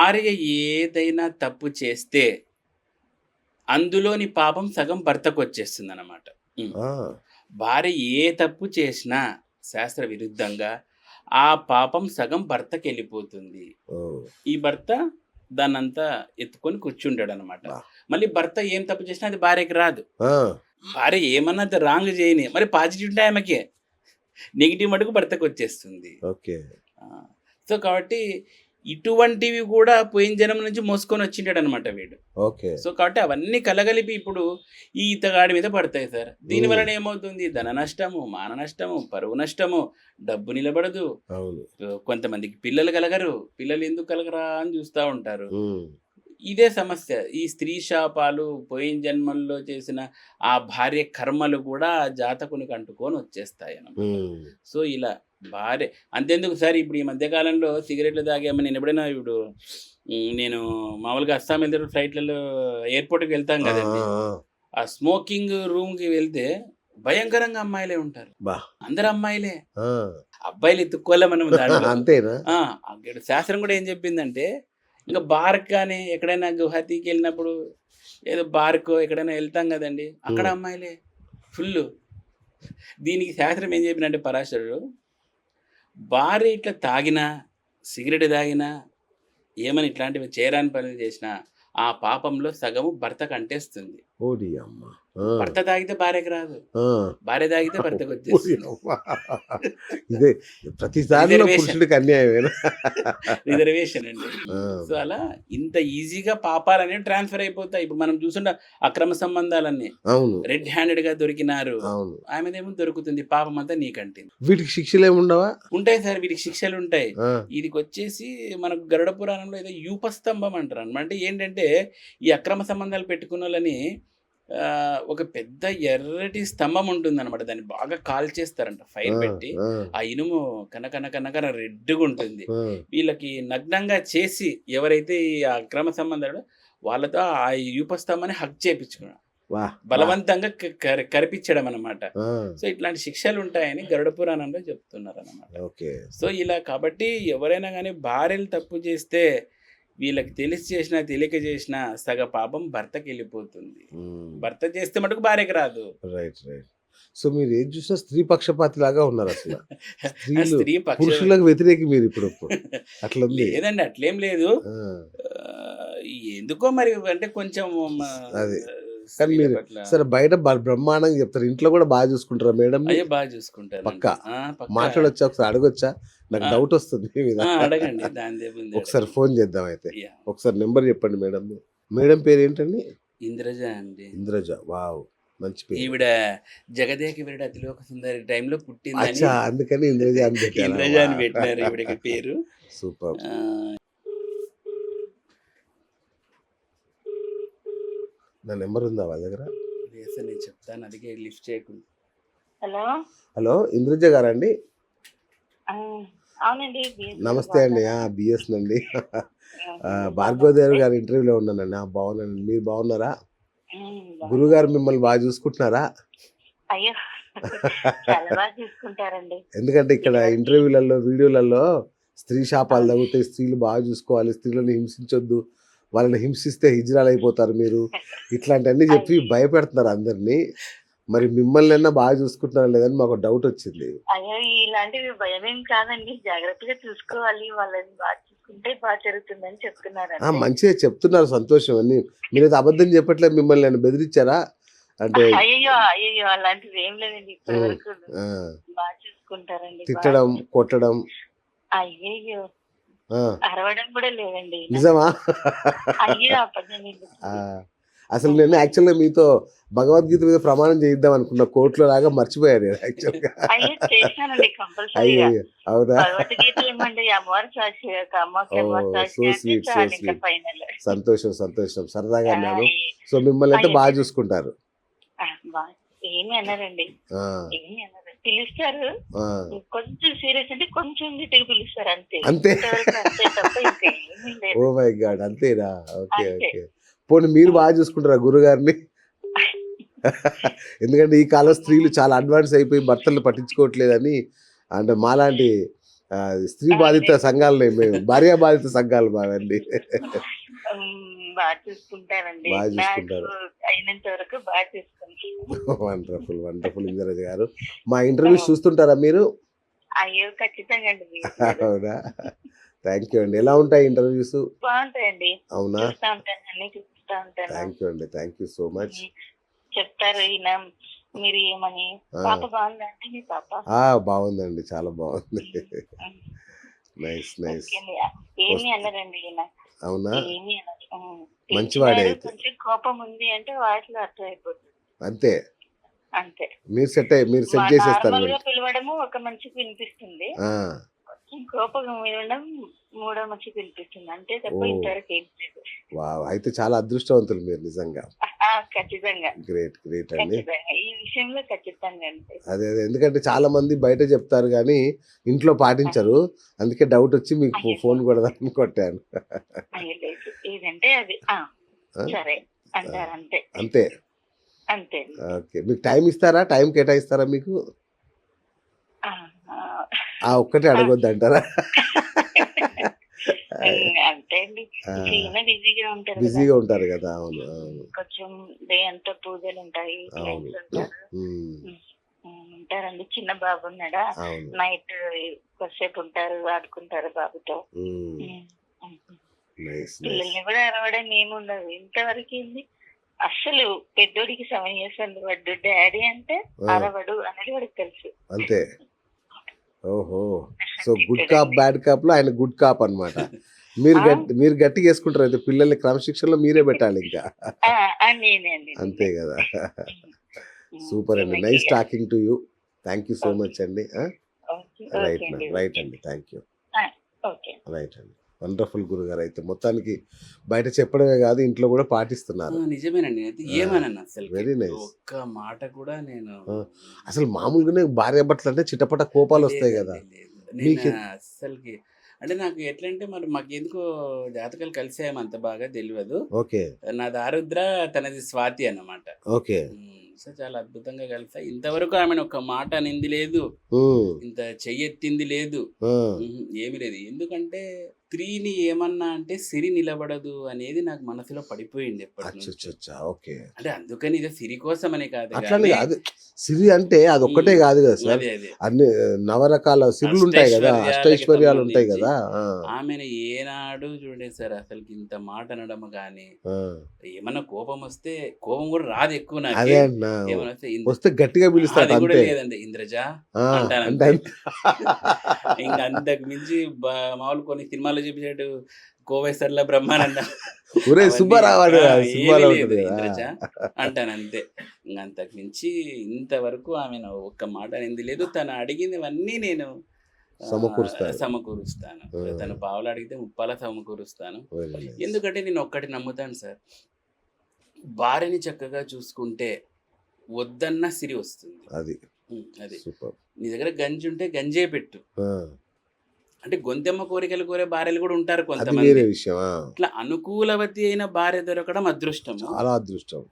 భార్య ఏదైనా తప్పు చేస్తే అందులోని పాపం సగం భర్తకొచ్చేస్తుందన్నమాట. హ్మ్. ఆ! భార్య ఏ తప్పు చేసినా శాస్త్ర విరుద్ధంగా ఆ పాపం సగం భర్తకెళ్ళిపోతుంది. ఓహ్! ఈ భర్త దాన్నంతా ఎత్తుకొని కూర్చుంటాడనమాట. అబ్బా! మళ్ళీ భర్త ఏం తప్పు చేసినా అది భార్యకి రాదు. ఆ! భార్య ఏమన్నా రాంగ్ చేయని, మరి పాజిటివిటీ ఆమెకే. నెగెటివ్ మటుకు భర్తకొచ్చేస్తుంది. ఓకే. ఆ! సో, కాబట్టి ఇటువంటివి కూడా పోయిన జన్మ నుంచి మోసుకొనొచ్చింటాడనమాట వీడు. ఓకే. సో, కాబట్టి అవన్నీ కలగలిపి ఇప్పుడు ఈ ఇతగాడి మీద పడతాయి సార్. దీని హ్మ్. వలన ఏమవుతుంది? ధన నష్టము, మాన నష్టము, పరువు నష్టము, డబ్బు నిలబడదు. అవును. కొంతమందికి పిల్లలు కలగరు. పిల్లలు ఎందుకు కలగరా అని చూస్తా ఉంటారు. హ్మ్. ఇదే సమస్య. ఈ స్త్రీ శాపాలు, పోయిన జన్మల్లో చేసిన ఆ భార్య కర్మలు కూడా ఆ జాతకునికి అంటుకొని వచ్చేస్తాయన్నమాట. హ్మ్. సో, ఇలా భార్య అంతెందుకు సార్ ఇప్పుడు ఈ మధ్య కాలంలో సిగరెట్లు తాగామని నేను ఎప్పుడైనా ఇప్పుడు నేను మామూలుగా అస్సాం వెళ్తే ఫ్లైట్‌లలో ఎయిర్‌పోర్ట్‌కి వెళ్తాం ఆ! కదండీ! ఆ! ఆ! ఆ స్మోకింగ్ రూమ్‌కి వెళ్తే భయంకరంగా అమ్మాయిలే ఉంటారు. అబ్బా! అందరు అమ్మాయిలే. ఆ! అబ్బాయిలు ఎతుక్కోలే మనం దాంట్లో. అంతేనా? ఆ! అక్కడ శాస్త్రం కూడా ఏం చెప్పిందంటే, ఇంక బార్‌కి గాని, ఎక్కడైనా గుహతికెళ్ళినప్పుడు ఏదో బార్‌కో ఎక్కడైనా ఎళ్తాం గదండీ! అక్కడ హ్మ్. అమ్మాయిలే ఫుల్లు. దీనికి శాస్త్రం ఏం చెప్పినంటే పరాశరుడు, భార్య ఇట్లా తాగినా, సిగరెట్ తాగినా, ఏమని ఇట్లాంటివి చేయరాని పనులు చేసినా, ఆ పాపంలో సగము భర్తకు అంటేస్తుంది. ఓడి అమ్మ! ఆ! భర్త తాగితే భార్యకి రాదు. ఆ! భార్య తాగితే ఓడి భర్తకొచ్చేస్తుంది. అమ్మ! ఇదే ప్రతి దానిలో రిజర్వేషన్. పురుషుడికి అన్యాయమేనా? రిజర్వేషన్ అండి. ఆ! సో, అలా ఇంత ఈజీగా పాపాలనేవి ట్రాన్స్‌ఫర్ అయిపోతాయి. ఇప్పుడు మనం చూసుంటాం అక్రమ సంబంధాలన్నీ. అవును. రెడ్ హ్యాండెడ్‌గా దొరికినారు. అవును. ఆమెదేమో దొరుకుతుంది. పాపమంతా నీకంటింది. వీటికి శిక్షలేముండవా? ఉంటాయి సార్ వీటికి శిక్షలుంటాయి. ఆ! ఈడికొచ్చేసి మనకు గరుడ పురాణంలో ఏదో యూపస్తంభం అంటారనమాట. అంటే ఏంటంటే, ఈ అక్రమ సంబంధాలు పెట్టుకున్నోళ్ళని ఒక పెద్ద ఎర్రటి స్తంభం ఉంటుందనమాట. దాన్ని బాగా కాల్చేస్తారంట ఫైర్ ఆ! పెట్టి. ఆ! ఆ ఇనుము కనకన రెడ్డుగుంటుంది. ఆ! వీళ్ళకి నగ్నంగా చేసి ఎవరైతే ఈ అక్రమ సంబంధాలు వాళ్ళతో ఆ యూపస్తంభాన్ని హగ్ చేపిచ్చుకున్నాడు. వాహ్! వాహ్! బలవంతంగా కరిపిచ్చడం అనమాట. ఆ! సో, ఇట్లాంటి శిక్షలుంటాయని గరుడ పురాణంలో చెప్తున్నారనమాట. ఓకే. సో, ఇలా కాబట్టి ఎవరైనా గానీ భార్యలు తప్పు చేస్తే వీళ్ళకి తెలిసి చేసినా, తెలియక చేసినా సగ పాపం భర్తకెళ్ళిపోతుంది. హ్మ్. భర్త చేస్తే మటుకు భార్యకి రాదు. రైట్. రైట్. సో, మీరేది చూసినా స్త్రీ పక్షపాతిలాగా ఉన్నారసల. స్త్రీలు స్త్రీ పక్ష పురుషులకు వ్యతిరేకి మీరిప్పుడు. అట్లుంది. లేదండి అట్లేం లేదు. ఆ! ఆహ్, ఎందుకో మరి అంటే కొంచెం అది. కానీ స్త్రీల మీరు పట్ల సరే బయట బ్రహ్మాండంగా చెప్తారు. ఇంట్లో కూడా బాగా చూసుకుంటారా మేడమ్‌ని? అయ్యో! బాగా చూసుకుంటానండి. పక్కా. ఆ! పక్కా. మాట్లాడొచ్చా? ఒకసారి అడగొచ్చా? నాకు ఆ! డౌటొస్తుంది మీ మీద. ఆ! అడగండి. దానిదేముంది ఒకసారి అడగండి. ఫోన్ చేద్దాం అయితే. యాహ్! ఒకసారి నంబర్ చెప్పండి మేడమ్‌ది. మేడమ్ పేరేంటండి? ఇంద్రజ అండి. ఇంద్రజ. వావ్! మంచి పేరు. ఈవిడ 'జగదేక వీరుడు అతిలోక సుందరి' టైంలో పుట్టిందని అచ్చా! అందుకని ఇంద్రజ అని పెట్టారా? ఇంద్రజ అని వావ్! పెట్టినారు ఈవిడకి పేరు. సూపర్. ఆహ్, నా నంబర్ ఉందా వాళ్ళ దగ్గర? లేదు సార్ నేను చెప్తాను. అందుకే లిఫ్ట్ చేయకుండా. హలో. హలో! ఇంద్రజ గారండి? ఆ! అవునండి. నమస్తే అండి. బిఎస్ నండి. బాగున్నారా? భార్గవదేవి గారి ఇంటర్వ్యూలో ఉన్నానండి. బాగున్నానండి. మీరు బాగున్నారా? బాగున్నాను. గురువుగారు మిమ్మల్ని బాగా చూసుకుంటున్నారా? అయ్యో! చాలా బాగా చూసుకుంటారండి. ఎందుకంటే ఇక్కడ ఇదివరకు ఇంటర్వ్యూలలో, వీడియోలలో స్త్రీ శాపాలు తగులుతాయి. స్త్రీలు బాగా చూసుకోవాలి. స్త్రీలను హింసించొద్దు. వాళ్ళని హింసిస్తే హిజ్రాలయిపోతారు మీరు. ఇట్లాంటివన్నీ చెప్పి అయ్యో! భయపెడుతున్నారు అందరిని. మరి మిమ్మల్నన్నా బాగా చూసుకుంటున్నారా లేదని మాకు డౌట్ వచ్చింది. అయ్యో! ఇలాంటివి భయమేం కాదండి. జాగ్రత్తగా చూసుకోవాలి. వాళ్ళని బాగా చూసుకుంటే బాగా జరుగుతుందని చెప్తున్నారండి. మంచిగా చెప్తున్నారు సంతోషం అన్నీ. మీరైతే అబద్ధం చెప్పట్లేదు. మిమ్మల్ని నేను బెదిరించారా? అంటే అయ్యయ్యో! అలాంటివి ఏం లేదండి. ఇప్పటి హ్మ్. వరకు ఆ! బాగా చూసుకుంటారండి. తిట్టడం, కొట్టడం. అయ్యయ్యో! ఆ! అరవడం కూడా లేదండి. నిజమా? అయ్యో! అబద్ధం ఆ! ఎందుకు? అసలు నేను యాక్చువల్‌గా మీతో భగవద్గీత మీద ప్రమాణం చేయిద్దాం అనుకున్నా. కోర్ట్‌లో లాగా మర్చిపోయా నేను యాక్చువల్‌గా. అయ్యో! చేశానండి కంపల్సరీగా. అయ్యయ్యో! అవునా? భగవద్గీత ఏమండి అమ్మవారు సాక్షిగా అమ్మకి అమ్మవారు ఓహ్! సో సాక్షిగా అంటే స్వీట్. సో చాలు ఇంకా స్వీట్. ఫైనల్. సంతోషం. సరదాగా అన్నాను. అయ్యి సో మిమ్మల్నయితే బాగా అయ్యో! చూసుకుంటారు. బా ఏమి అనరండి. ఆ! ఏమి అనరు. పిలుస్తారు. ఆ! కొంచెం సీరియస్ అంటే కొంచెం గట్టిగా పిలుస్తారు అంతే. అంతే. ఇంతవరకు అంతే తప్ప ఇంకా ఏమీ లేదు. Oh my God! అంతేనా? ఓకే. అంతే. ఓకే. పోనీ మీరు బాగా చూసుకుంటారా గురువుగారిని? ఎందుకంటే ఈ కాలం స్త్రీలు చాలా అడ్వాన్స్ అయిపోయి భర్తలను పట్టించుకోవట్లేదని అంటే మాలాంటి స్త్రీ బాధిత సంఘాలు మేము భార్య బాధిత సంఘాలు మావండి. బాగా చూసుకుంటానండి. బాగా నాకు చూసుకుంటారు. అయినంత వరకు బాగా చూసుకుంటాను. వండర్ఫుల్ వండర్ఫుల్ ఇందిరాజ గారు. మా ఇంటర్వ్యూస్ చూస్తుంటారా మీరు? అయ్యో ఖచ్చితంగా అండి. అవునా? థ్యాంక్ యూ అండి. ఎలా ఉంటాయి ఇంటర్వ్యూస్? బాగుంటాయండి. అవునా? చూస్తా ఉంటాను, అన్ని చూస్తా ఉంటాను. థ్యాంక్ యూ అండి. Thank you so much. చెప్తారు ఈయన మీరు ఏమని. పాప బాగుందా అండి మీ పాప? బాగుందండి, చాలా బాగుంది. Nice nice. ఓకే అండి. ఏమి అనరండి ఈయన. అవునా? ఏమి అనరు. మంచివాడే పిలిచినారు, అయితే. కొంచెం కోపం ఉంది అంటే వాటిలో అర్థం అయిపోతుంది. అంతే. అంతే. మీరు సెట్ చేసేస్తారు. నార్మల్ గా పిలవడము ఒక మనిషికి వినిపిస్తుంది, కొంచెం కోపం వినడం మూడో మనిషికి వినిపిస్తుంది. అంతే తప్ప ఓ. ఇంతవరకు ఏం లేదు. వావ్, అయితే చాలా అదృష్టవంతులు మీరు నిజంగా. ఖచ్చితంగా గ్రేట్ గ్రేట్ అండి. ఖచ్చితంగా ఈ విషయంలో ఖచ్చితంగా అండి. అదే అదే, ఎందుకంటే చాలా మంది బయట చెప్తారు కానీ ఇంట్లో పాటించరు. అందుకే డౌట్ వచ్చి మీకు అయ్యో. ఫోన్ కొడదామని కొట్టాను. అయ్యో లేదు, ఏదంటే అది సరే అంటారు. అంతే అంతే. అంతే. ఓకే, మీకు టైం ఇస్తారా? టైం కేటాయిస్తారా మీకు? ఆ, ఒక్కటే అడగొద్దు అంటారా? అంతే అండి. ఈయన బిజీగా ఉంటారు కదా. బిజీగా ఉంటారు కదా. అవును అవును కొంచెం డే అంతా పూజలు ఉంటాయి, అవును. clients ఉంటారు. ఉమ్, ఉంటారండి. చిన్న బాబు ఉన్నాడా, అవును. నైట్ కొద్దిసేపు ఉంటారు, ఆడుకుంటారు బాబుతో. Nice nice. పిల్లల్ని కూడా అరవడం ఏముండదు ఇంతవరకు. ఏంది అసలు పెద్దోడికి 7 years అండి. వాడు డాడీ అంటే అరవడు అనేది వాడికి తెలుసు. అంతే. ఓహో, so good cop bad cop లో ఆయన గుడ్ కాప్ అన్నమాట. మీరు గట్టిగా వేసుకుంటారు అయితే పిల్లల్ని క్రమశిక్షణలో మీరే పెట్టాలి ఇంకా. నేనండి. అంతే కదా. సూపర్ అండి. Nice talking to you. Thank you so much అండి. రైట్ రైట్ అండి. Thank you. ఓకే రైట్ అండి. వండర్ఫుల్ గురుగారు. అయితే మొత్తానికి బయట చెప్పడమే కాదు, ఇంట్లో కూడా పాటిస్తున్నారు. నిజమేనండి. అయితే ఏమనను అసలు. Very nice. ఒక్క మాట కూడా నేను అసలు మామూలుగానే భార్య భర్తలు అంటే చిటపట కోపాలు వస్తాయి కదా. నేను అసలుకి అంటే నాకు ఎట్లంటే మరి మాకు ఎందుకో జాతకాలు కలిసాయేమో అంత బాగా తెలియదు. ఓకే నాది ఆరుద్ర, తనది స్వాతి అన్నమాట. ఓకే. సో చాలా అద్భుతంగా కలిసాయి. ఇంతవరకు ఆమెను ఒక మాట అనింది లేదు, ఇంత చెయ్యెత్తింది లేదు, ఏమి లేదు. ఎందుకంటే స్త్రీని ఏమన్నా అంటే సిరి నిలబడదు అనేది నాకు మనసులో పడిపోయింది ఎప్పటి నుంచి. ఓకే. అంటే అందుకని ఇదే సిరి కోసమనే కాదు అట్లానే కానీ కాదు. సిరి అంటే అది ఒక్కటే కాదు కదా సార్. అదే అదే అన్ని నవరకాల సిరులు ఉంటాయి కదా, అష్టైశ్వర్యాలు ఉంటాయి కదా. ఆమెను ఏనాడు చూడండి సార్ అసలు ఇంత మాట అనడం కానీ, ఏమన్నా కోపం వస్తే కోపం కూడా రాదు ఎక్కువ నాకు. అదే అన్నా, ఏమన్నా వస్తే గట్టిగా పిలుస్తాడు అది కూడా అంతే. లేదండి, ఇంద్రజ అంటే అంటాను. ఇంకా అంతకు మించి మామూలు కొన్ని సినిమాలో చూపించాడు కోవేశ్వర్ల బ్రహ్మానంద ఒరే సుబ్బారావు ఏమీ సినిమాలో లేదు, ఉంటుంది ఇంద్రజ కదా. అంటాను అంతే. ఇంకా అంతకు మించి ఇంతవరకు ఆమె ఒక్క మాట అనేది లేదు. తను అడిగినవన్నీ నేను సమకూరుస్తాను. తను పావులు అడిగితే ముప్పాల సమకూరుస్తాను. ఎందుకంటే నేను ఒక్కటి నమ్ముతాను సార్, భార్యని చక్కగా చూసుకుంటే వద్దన్న సిరి వస్తుంది. అది అది నీ దగ్గర గంజి ఉంటే గంజే పెట్టు. అంటే గొంతెమ్మ కోరికలు కోరే భార్యలు కూడా ఉంటారు కొంతమంది. విషయం. ఇట్లా అనుకూలవతి అయిన భార్య దొరకడం అదృష్టం, చాలా అదృష్టం.